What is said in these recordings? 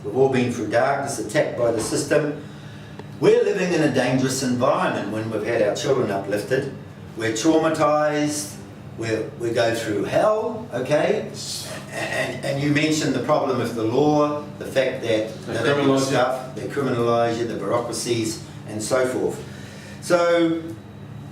We've all been through darkness, attacked by the system. We're living in a dangerous environment when we've had our children uplifted. We're traumatized, we go through hell, okay? And you mentioned the problem with the law, the fact that they criminalise you, the bureaucracies and so forth. So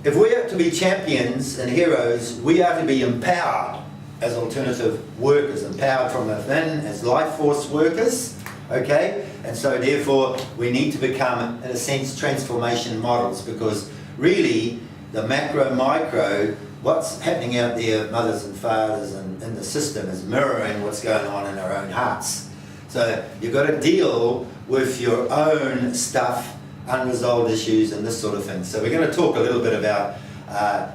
if we are to be champions and heroes, we are to be empowered as alternative workers, empowered from within as life force workers, okay? And so therefore we need to become, in a sense, transformation models, because really the macro, micro, what's happening out there, mothers and fathers and in the system, is mirroring what's going on in our own hearts. So you've got to deal with your own stuff, unresolved issues and this sort of thing. So we're going to talk a little bit about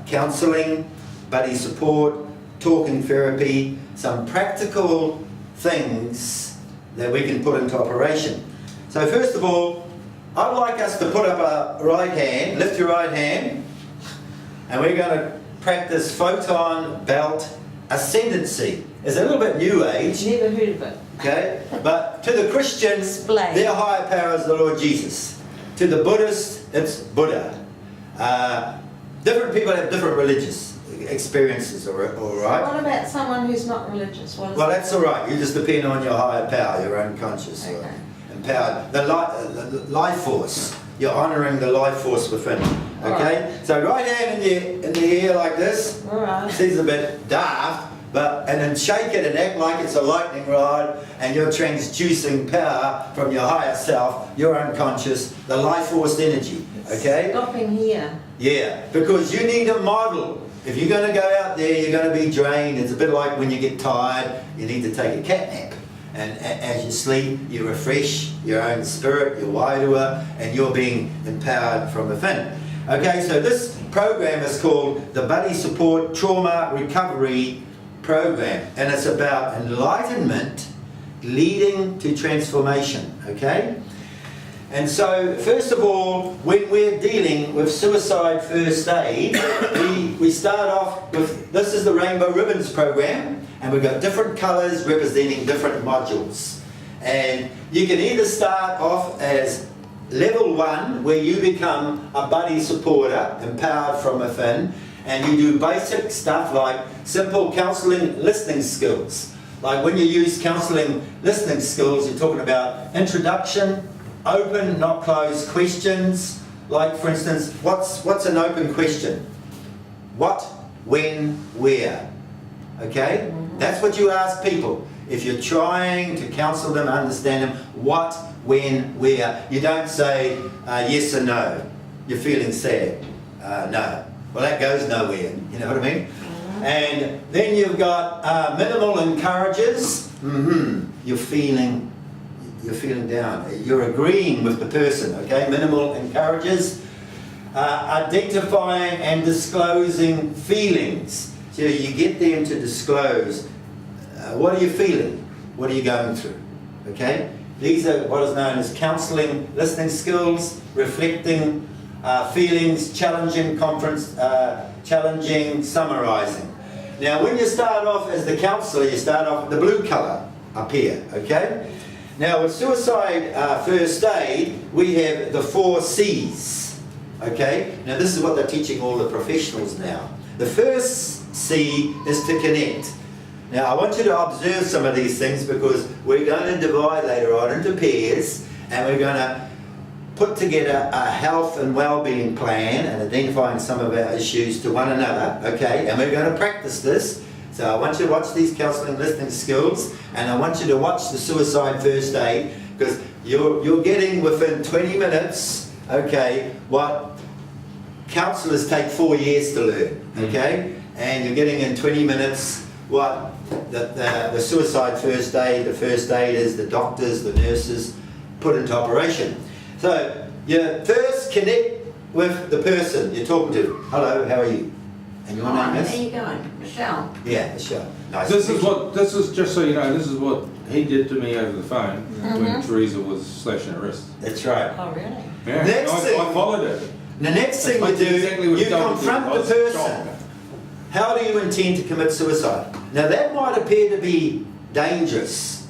counselling, buddy support, talking therapy, some practical things that we can put into operation. So first of all, I'd like us to put up a right hand, lift your right hand, and we're going to practice photon belt ascendancy. It's a little bit new age. Never heard of it. Okay, but to the Christians, their higher power is the Lord Jesus. To the Buddhists, it's Buddha. Different people have different religious experiences, all right? What about someone who's not religious? Well, that's all right. You just depend on your higher power, your own conscious, okay. Empowered. The life force. You're honouring the life force within. Okay? Right. So right hand in the air like this. All right. Seems a bit daft, and then shake it and act like it's a lightning rod, and you're transducing power from your higher self, your unconscious, the life force energy. Okay? Stopping here. Yeah, because you need a model. If you're going to go out there, you're going to be drained. It's a bit like when you get tired, you need to take a cat nap. And as you sleep, you refresh your own spirit, you're wider, and you're being empowered from within. Okay, so this program is called the Buddy Support Trauma Recovery Program, and it's about enlightenment leading to transformation, okay? And so, first of all, when we're dealing with suicide first aid, we start off with, this is the Rainbow Ribbons program, and we've got different colours representing different modules. And you can either start off as level 1, where you become a buddy supporter, empowered from within, and you do basic stuff like simple counselling listening skills. Like when you use counselling listening skills, you're talking about introduction, open, not closed questions. Like for instance, what's an open question? What, when, where? Okay? That's what you ask people. If you're trying to counsel them, understand them, what, when, where. You don't say yes or no. You're feeling sad. No. Well, that goes nowhere. You know what I mean? And then you've got minimal encourages. You're feeling down. You're agreeing with the person. Okay? Minimal encourages. Identifying and disclosing feelings. So you get them to disclose, what are you feeling? What are you going through? Okay? These are what is known as counselling listening skills, reflecting feelings, challenging summarising. Now when you start off as the counsellor, you start off with the blue colour up here, okay? Now with suicide first aid, we have the 4 C's, okay? Now this is what they're teaching all the professionals now. The first C is to connect. Now I want you to observe some of these things, because we're going to divide later on into pairs, and we're going to put together a health and well-being plan and identifying some of our issues to one another, okay? And we're going to practice this. So I want you to watch these counselling listening skills, and I want you to watch the suicide first aid, because you're getting within 20 minutes, okay, what counsellors take 4 years to learn, okay? And you're getting in 20 minutes what the suicide first aid, the first aiders, the doctors, the nurses put into operation. So you first connect with the person you're talking to. Hello, how are you? And your name is? How are you going? Michelle. Yeah, Michelle. Nice. This is just so you know, this is what he did to me over the phone when Teresa was slashing her wrist. That's right. Oh, really? Yeah, I followed it. The next thing you do, exactly you confront the person. How do you intend to commit suicide? Now that might appear to be dangerous,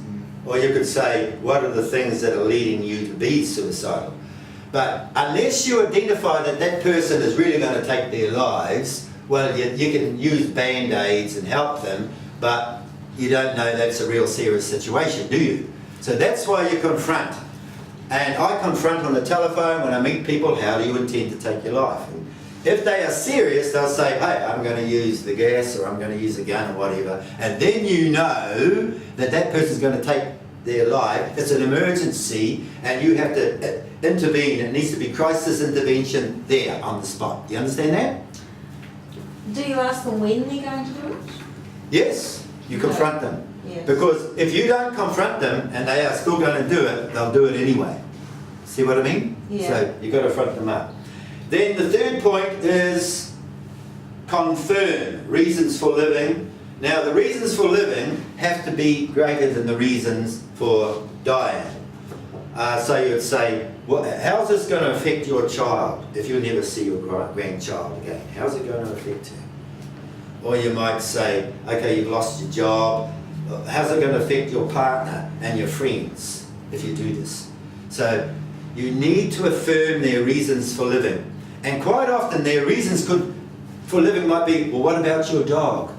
Or you could say, what are the things that are leading you to be suicidal? But unless you identify that that person is really going to take their lives, well, you can use band-aids and help them, but you don't know that's a real serious situation, do you? So that's why you confront. And I confront on the telephone when I meet people, how do you intend to take your life? And if they are serious, they'll say, hey, I'm going to use the gas, or I'm going to use a gun, or whatever. And then you know that that person's going to take their life. It's an emergency, and you have to intervene. It needs to be crisis intervention there on the spot. Do you understand that? Do you ask them when they're going to do it? Yes, you confront them. Yes. Because if you don't confront them and they are still going to do it, they'll do it anyway. See what I mean? Yeah. So you've got to front them up. Then the third point is confirm reasons for living. Now the reasons for living have to be greater than the reasons for dying. So you'd say, well, how's this going to affect your child if you never see your grandchild again? How's it going to affect her? Or you might say, okay, you've lost your job. How's it going to affect your partner and your friends if you do this? So you need to affirm their reasons for living. And quite often their reasons for living might be, well, what about your dog?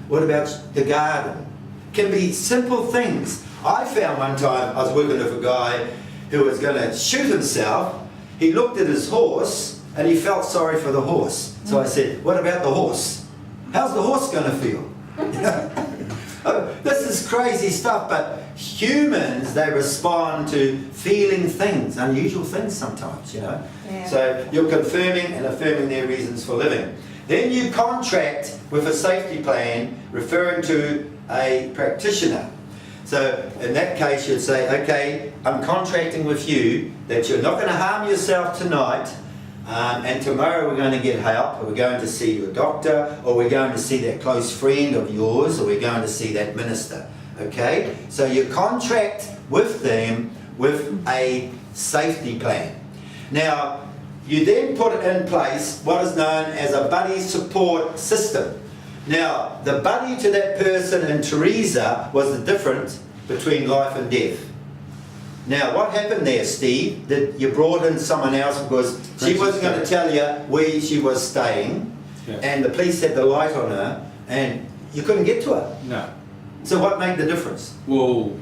What about the garden? Can be simple things. I found one time, I was working with a guy who was going to shoot himself. He looked at his horse and he felt sorry for the horse. So I said, what about the horse? How's the horse going to feel? This is crazy stuff, but humans, they respond to feeling things, unusual things sometimes, you know. Yeah. So you're confirming and affirming their reasons for living. Then you contract with a safety plan referring to a practitioner. So in that case you'd say, okay, I'm contracting with you that you're not going to harm yourself tonight, and tomorrow we're going to get help, or we're going to see your doctor, or we're going to see that close friend of yours, or we're going to see that minister. Okay? So you contract with them with a safety plan. Now, you then put in place what is known as a buddy support system. Now, the buddy to that person in Teresa was the difference between life and death. Now, what happened there, Steve, that you brought in someone else because she wasn't going to tell you where she was staying, and the police had the light on her, and you couldn't get to her. No. So what made the difference? Well,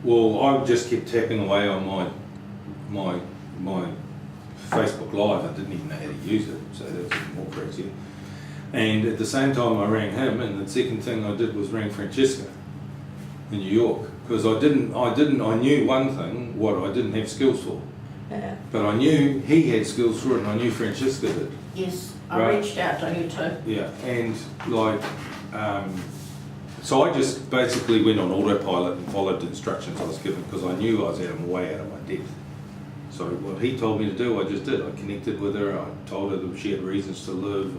I just kept tapping away on my Facebook Live. I didn't even know how to use it, so that's even more crazy. And at the same time I rang him, and the second thing I did was ring Francesca in New York, because I knew one thing, what I didn't have skills for. Yeah. But I knew he had skills for it, and I knew Francesca did. Yes, I Right. reached out to you too. Yeah, and like, so I just basically went on autopilot and followed the instructions I was given, because I knew I was way out of my depth. So what he told me to do, I just did. I connected with her, I told her that she had reasons to live.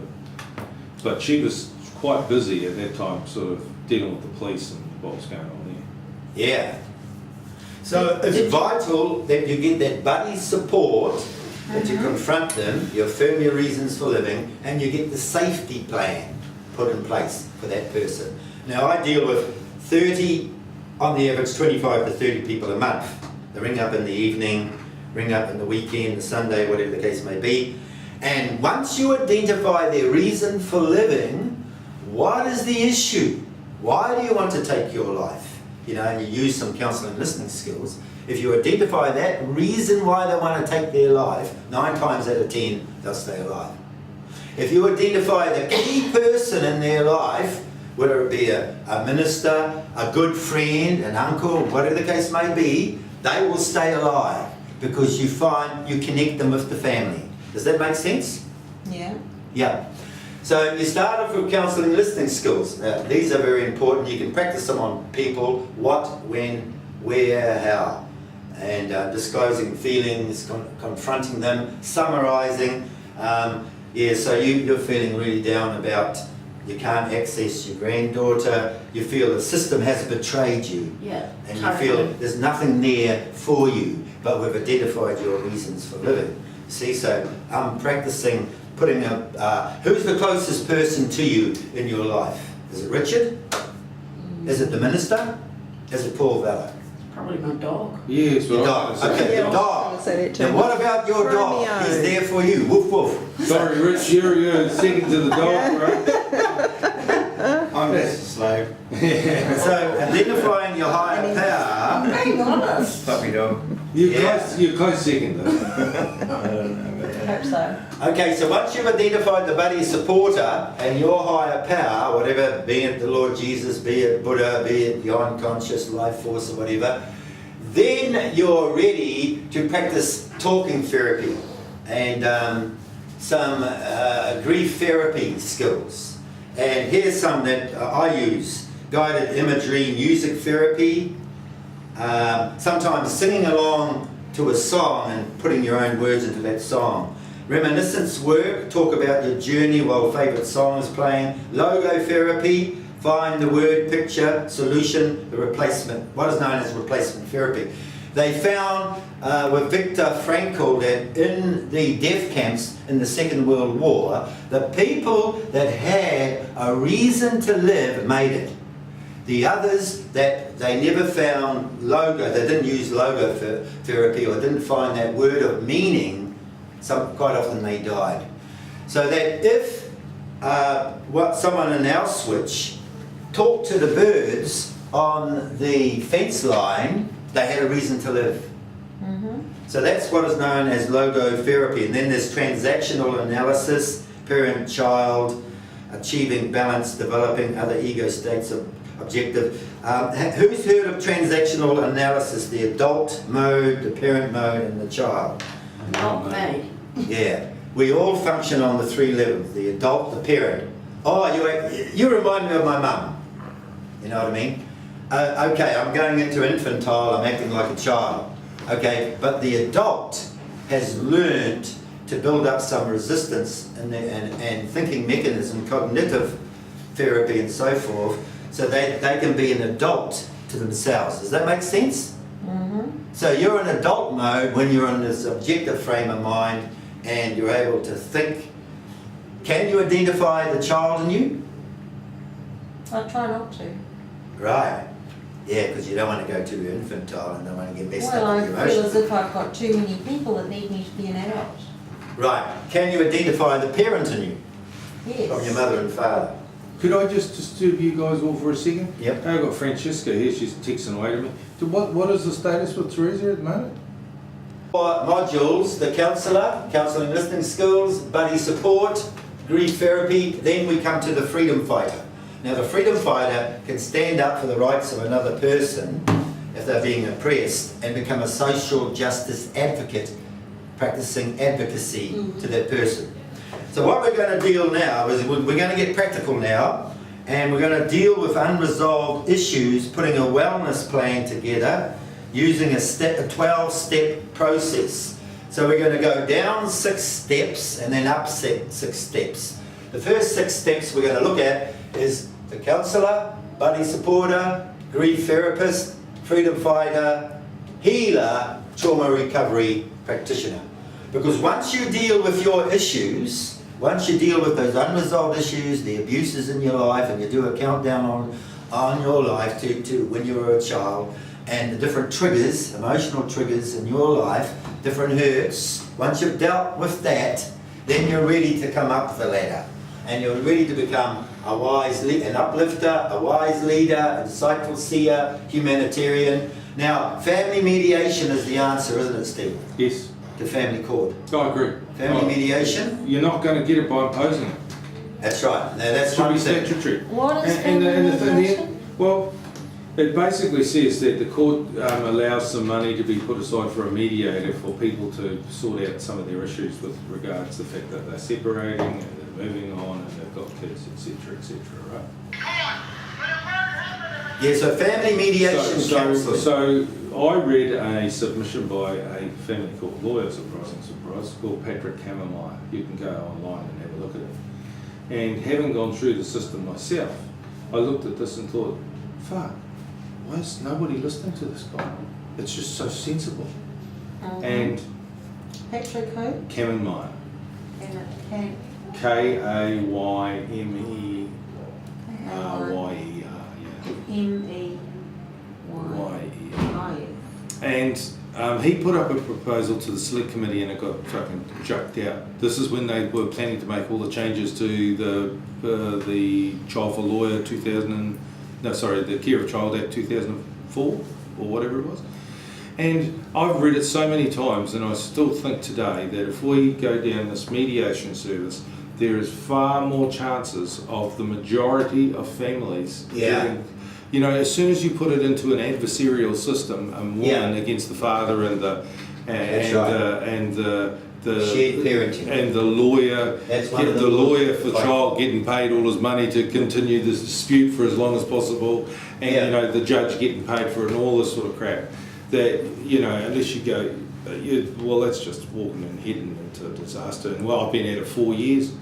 But she was quite busy at that time, sort of dealing with the police and what was going on there. Yeah. So it's vital that you get that buddy support, that you confront them, you affirm your reasons for living, and you get the safety plan put in place for that person. Now I deal with 30, on the average 25 to 30 people a month. They ring up in the evening, ring up in the weekend, the Sunday, whatever the case may be. And once you identify their reason for living, what is the issue? Why do you want to take your life? You know, and you use some counselling listening skills. If you identify that reason why they want to take their life, 9 times out of 10, they'll stay alive. If you identify the key person in their life, whether it be a minister, a good friend, an uncle, whatever the case may be, they will stay alive because you connect them with the family. Does that make sense? Yeah. Yeah. So you start off with counselling listening skills. Now, these are very important. You can practice them on people, what, when, where, how. And disclosing feelings, confronting them, summarising. So you're feeling really down about you can't access your granddaughter. You feel the system has betrayed you. Yeah. And totally. you feel there's nothing there for you, but we've identified your reasons for living. See, so I'm practicing putting who's the closest person to you in your life? Is it Richard? Is it the minister? Is it Paul Vella? Probably my dog. Yes, Your right. dog. So- Okay, Yeah, your I was dog. gonna say that too. Now what about your dog? Romeo. He's there for you. Woof woof. Sorry, Rich, you're second to the dog, right? I'm just a slave. So identifying your higher power. Being honest. Puppy dog. You're close second though. I don't know about that. Hope so. Okay, so once you've identified the buddy supporter and your higher power, whatever, be it the Lord Jesus, be it Buddha, be it the unconscious life force or whatever, then you're ready to practice talking therapy and some grief therapy skills. And here's some that I use: guided imagery, music therapy, sometimes singing along to a song and putting your own words into that song. Reminiscence work, talk about your journey while favourite song is playing. Logo therapy, find the word, picture, solution, the replacement, what is known as replacement therapy. They found with Viktor Frankl that in the death camps in the Second World War, the people that had a reason to live made it. The others that they never found logo, they didn't use logo therapy or didn't find that word of meaning, quite often they died. So that if someone in our switch talked to the birds on the fence line, they had a reason to live. So that's what is known as logo therapy. And then there's transactional analysis, parent-child, achieving balance, developing other ego states of objective. Who's heard of transactional analysis? The adult mode, the parent mode, and the child. Not me. Yeah, we all function on the three levels: the adult, the parent. Oh, you remind me of my mum. You know what I mean? Okay, I'm going into infantile. I'm acting like a child. Okay, but the adult has learned to build up some resistance and thinking mechanism, cognitive therapy, and so forth, so they can be an adult to themselves. Does that make sense? So you're in adult mode when you're in this objective frame of mind and you're able to think. Can you identify the child in you? I try not to. Right. Yeah, because you don't want to go too infantile and don't want to get messed Well, up I with your feel emotions. as if I've got too many people that need me to be an adult. Right. Can you identify the parent in you Yes. from your mother and father? Could I just disturb you guys all for a second? Yep. I've got Francesca here, she's texting away to me. So what is the status with Teresa at the moment? Modules: the counsellor, counselling listening skills, buddy support, grief therapy, then we come to the freedom fighter. Now the freedom fighter can stand up for the rights of another person if they're being oppressed and become a social justice advocate, practicing advocacy to that person. So what we're going to deal now is we're going to get practical now, and we're going to deal with unresolved issues, putting a wellness plan together using a 12-step process. So we're going to go down 6 steps and then up 6 steps. The first 6 steps we're going to look at is the counsellor, buddy supporter, grief therapist, freedom fighter, healer, trauma recovery practitioner. Because once you deal with your issues, once you deal with those unresolved issues, the abuses in your life, and you do a countdown on your life to when you were a child, and the different triggers, emotional triggers in your life, different hurts, once you've dealt with that, then you're ready to come up the ladder. And you're ready to become a wise an uplifter, a wise leader, a insightful seer, humanitarian. Now, family mediation is the answer, isn't it, Steve? Yes. To family court. I agree. Family mediation? You're not going to get it by imposing it. That's right. Now, that's It should be one thing. statutory. What is And family the mediation? well, it basically says that the court allows some money to be put aside for a mediator for people to sort out some of their issues with regards to the fact that they're separating and they're moving on and they've got kids, etc., right? Yeah, so family mediation counselling. So I read a submission by a family court lawyer, surprise, called Patrick Kammermeyer. You can go online and have a look at it. And having gone through the system myself, I looked at this and thought, fuck, why is nobody listening to this guy? It's just so sensible. And Patrick who? Kammermeyer, K. K-A-Y-M-E-R-Y-E-R, yeah. M-E-Y. Y-E-R. And he put up a proposal to the select committee and it got fucking chucked out. This is when they were planning to make all the changes to the Child for Lawyer the Care of Child Act 2004 or whatever it was. And I've read it so many times, and I still think today that if we go down this mediation service, there is far more chances of the majority of families getting, you know, as soon as you put it into an adversarial system, a woman against the father and the shared parenting and the lawyer, That's one of the lawyer laws. for the child getting paid all his money to continue this dispute for as long as possible, and you know, the judge getting paid for it and all this sort of crap. That, you know, unless you go, well, that's just walking and heading into disaster. And well, I've been at it 4 years.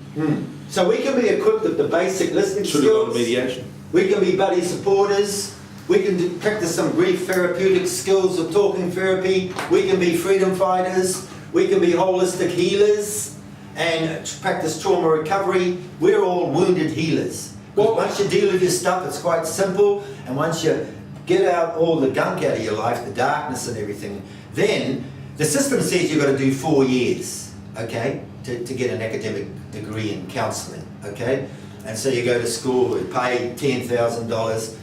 So we can be equipped with the basic listening Should have gone skills. to mediation. We can be buddy supporters. We can practice some grief therapeutic skills of talking therapy. We can be freedom fighters. We can be holistic healers and practice trauma recovery. We're all wounded healers. Well, once you deal with your stuff, it's quite simple. And once you get out all the gunk out of your life, the darkness and everything, then the system says you've got to do 4 years, okay, to get an academic degree in counselling, okay? And so you go to school, we pay $10,000.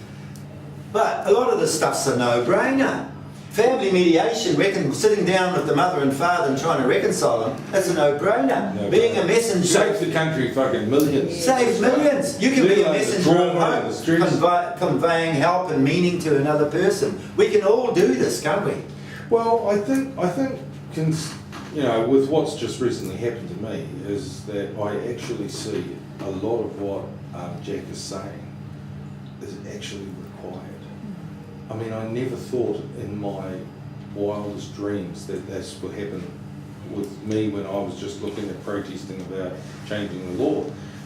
But a lot of the stuff's a no-brainer. Family mediation, sitting down with the mother and father and trying to reconcile them, that's a no-brainer. Being a messenger... Saves the country fucking millions. Saves millions. You can be a Millions of messenger of trauma and the stress. hope, conveying help and meaning to another person. We can all do this, can't we? Well, I think, you know, with what's just recently happened to me, is that I actually see a lot of what Jack is saying is actually required. I mean, I never thought in my wildest dreams that this would happen with me when I was just looking at protesting about changing the law.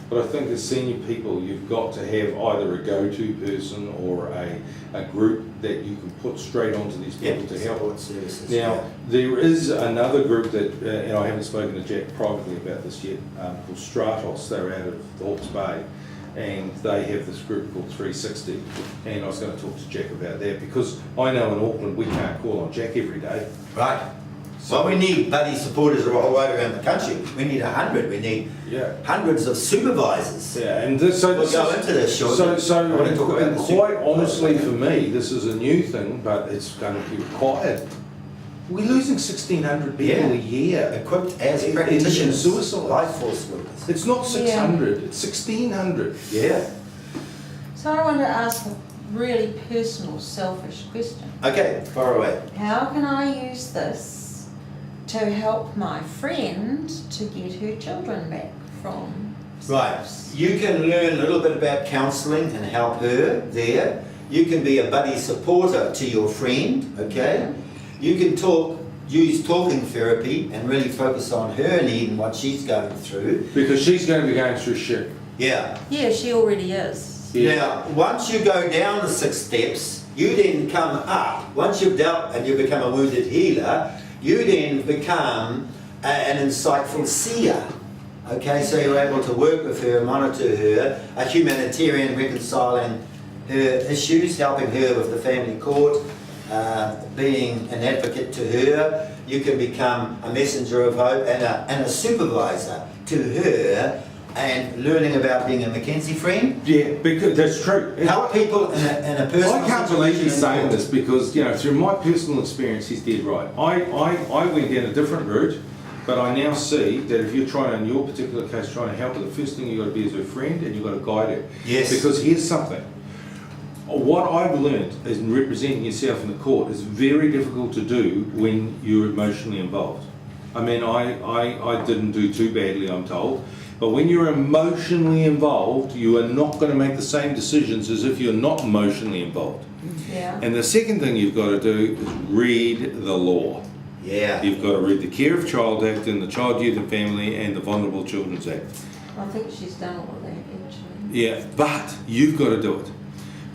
But I think as senior people, you've got to have either a go-to person or a group that you can put straight onto these people to help. Services. Now, there is another group that, and I haven't spoken to Jack privately about this yet, called Stratos. They're out of the Hawke's Bay, and they have this group called 360. And I was going to talk to Jack about that because I know in Auckland we can't call on Jack every day. Right. So we need buddy supporters all right around the country. We need 100. We need hundreds of supervisors. Yeah, and this, so We'll go into this shortly. I want to talk about and the quite honestly supervisors. for me, this is a new thing, but it's going to be required. We're losing 1,600 people a year. Equipped as in practitioners, suicide. life force workers. It's not 600, it's 1,600. Yeah. So I want to ask a really personal, selfish question. Okay, far away. How can I use this to help my friend to get her children back from Right. You can learn a little bit about counselling and help her there. You can be a buddy supporter to your friend, okay? You can use talking therapy and really focus on her need and what she's going through. Because she's going to be going through shit. Yeah. Yeah, she already is. Yeah. Now, once you go down the 6 steps, you then come up. Once you've dealt and you become a wounded healer, you then become an insightful seer. Okay, so you're able to work with her, monitor her, a humanitarian reconciling her issues, helping her with the family court, being an advocate to her. You can become a messenger of hope and a supervisor to her, and learning about being a Mackenzie friend. Yeah, because that's true. Help people in a personal I can't believe he's situation. saying this because, you know, through my personal experience, he's dead right. I went down a different route, but I now see that if you're trying, in your particular case, trying to help her, the first thing you've got to be is her friend and you've got to guide her. Yes. Because here's something. What I've learned is in representing yourself in the court is very difficult to do when you're emotionally involved. I mean, I didn't do too badly, I'm told. But when you're emotionally involved, you are not going to make the same decisions as if you're not emotionally involved. Yeah. And the second thing you've got to do is read the law. Yeah. You've got to read the Care of Child Act and the Child, Youth and Family and the Vulnerable Children's Act. I think she's done all of that actually. Yeah, but you've got to do it.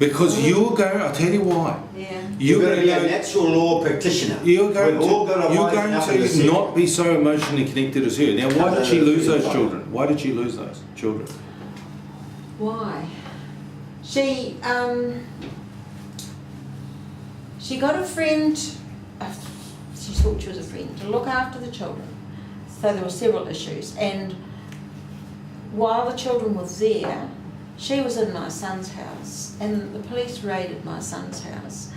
Because you're going, I'll tell you why. Yeah. You're going to be a natural law practitioner. You're going We've all got to to widen up in the city. not be so emotionally connected as her. Now, why did she lose those children? Why did she lose those children? Why? She got a friend she thought she was a friend, to look after the children. So there were several issues, and while the children were there, she was in my son's house, and the police raided my son's house,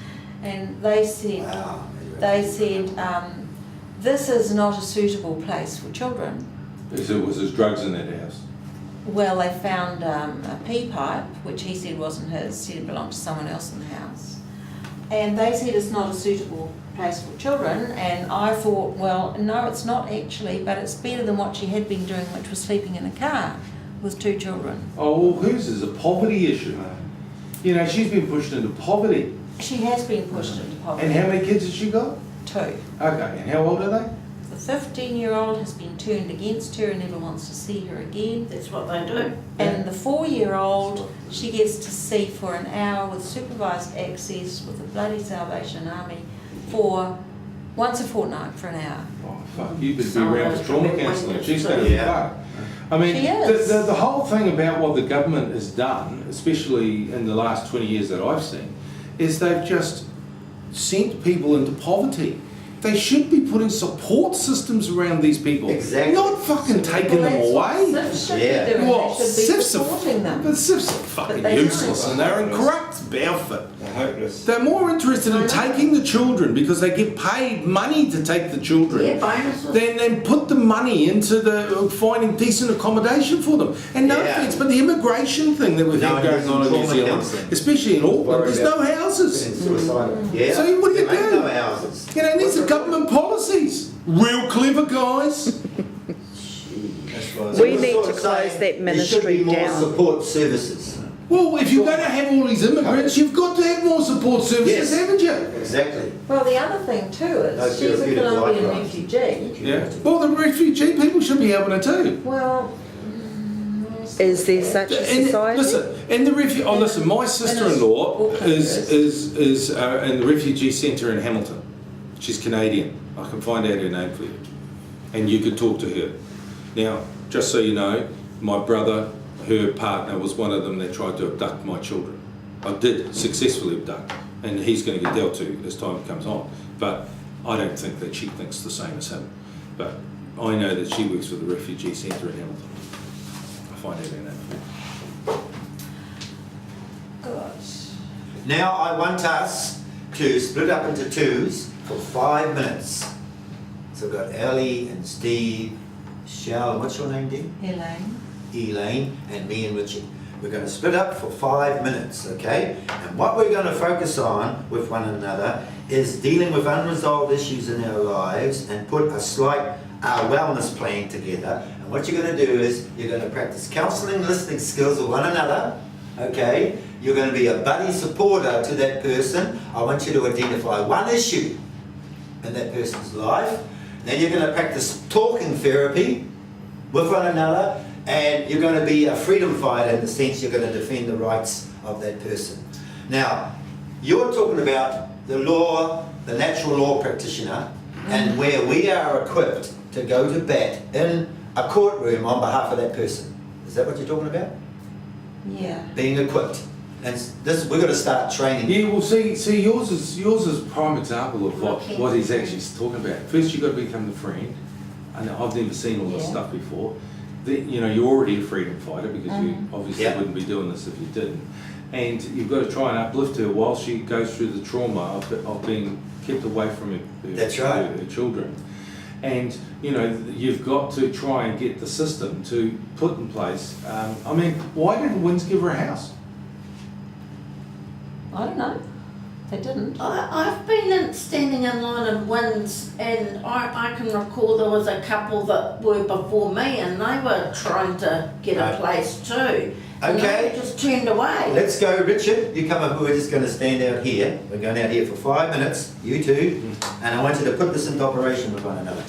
and they said, Wow. this is not a suitable place for children. Was there drugs in that house? Well, they found a pea pipe, which he said wasn't his, said it belonged to someone else in the house. And they said it's not a suitable place for children, and I thought, well, no, it's not actually, but it's better than what she had been doing, which was sleeping in a car with 2 children. Oh, well, hers is a poverty issue. You know, she's been pushed into poverty. She has been pushed into poverty. And how many kids has she got? 2. Okay, and how old are they? The 15-year-old has been turned against her and never wants to see her again. That's what they do. And the 4-year-old, she gets to see for an hour with supervised access with the bloody Salvation Army for once a fortnight for an hour. Oh, fuck, you better be around for trauma counselling. She's going to be Yeah. fucked. I mean, She is. the whole thing about what the government has done, especially in the last 20 years that I've seen, is they've just sent people into poverty. They should be putting support systems around these people. Exactly. Not fucking taking them Well, away. that's what SIFs should Yeah. be doing. Well, They should be SIFs are, supporting them. but SIFs are fucking they useless don't. and they're in corrupt outfit. They're hopeless. They're more interested in taking the children because they get paid money to take the children. Yeah, bonuses. Then put the money into the finding decent accommodation for them. And no Yeah. offence, but the immigration thing that we've No, had going it's on in New trauma Zealand, counselling. especially in Auckland, there's no houses. And suicidal. Yeah. So what do you There ain't do? no houses. You know, these What's are the- government policies. Real clever guys. That's why So We we're need sort to of close saying that there should be ministry more down. support services. Well, if you're going to have all these immigrants, you've got to have more support services, Yes. haven't you? Exactly. Well, the other thing too No is she's a therapeutic Colombian lifelines. refugee. Yeah. Well, the refugee people should be able to too. Well, Is there such a And society? listen, and the listen, my sister-in-law is in the refugee centre in Hamilton. She's Canadian. I can find out her name for you, and you could talk to her. Now, just so you know, my brother, her partner, was one of them that tried to abduct my children. I did successfully abduct, and he's going to get dealt to as time comes on. But I don't think that she thinks the same as him. But I know that she works for the refugee centre in Hamilton. I'll find out her name for you. good. Now I want us to split up into twos for 5 minutes. So we've got Ellie and Steve, Shell, and what's your name, dear? Elaine. Elaine, and me and Richard. We're going to split up for 5 minutes, okay? And what we're going to focus on with one another is dealing with unresolved issues in our lives and put a slight wellness plan together. And what you're going to do is you're going to practice counselling, listening skills with one another, okay? You're going to be a buddy supporter to that person. I want you to identify one issue in that person's life. Then you're going to practice talking therapy with one another, and you're going to be a freedom fighter in the sense you're going to defend the rights of that person. Now, you're talking about the law, the natural law practitioner, and where we are equipped to go to bat in a courtroom on behalf of that person. Is that what you're talking about? Yeah. Being equipped. And this, we're going to start training. Yeah, well, see, yours is prime example of what he's actually talking about. First, you've got to become the friend. And I've never seen all this Yeah. stuff before. You know, you're already a freedom fighter because you obviously Yeah. wouldn't be doing this if you didn't. And you've got to try and uplift her while she goes through the trauma of being kept away from That's right. her children. And, you know, you've got to try and get the system to put in place. I mean, why didn't Wins give her a house? I don't know. They didn't. I've been standing in line in Wins, and I can recall there was a couple that were before me, and they were trying to get Right. a place too. And Okay. they just turned away. Let's go, Richard. You come up. We're just going to stand out here. We're going out here for 5 minutes, you two, and I want you to put this into operation with one another.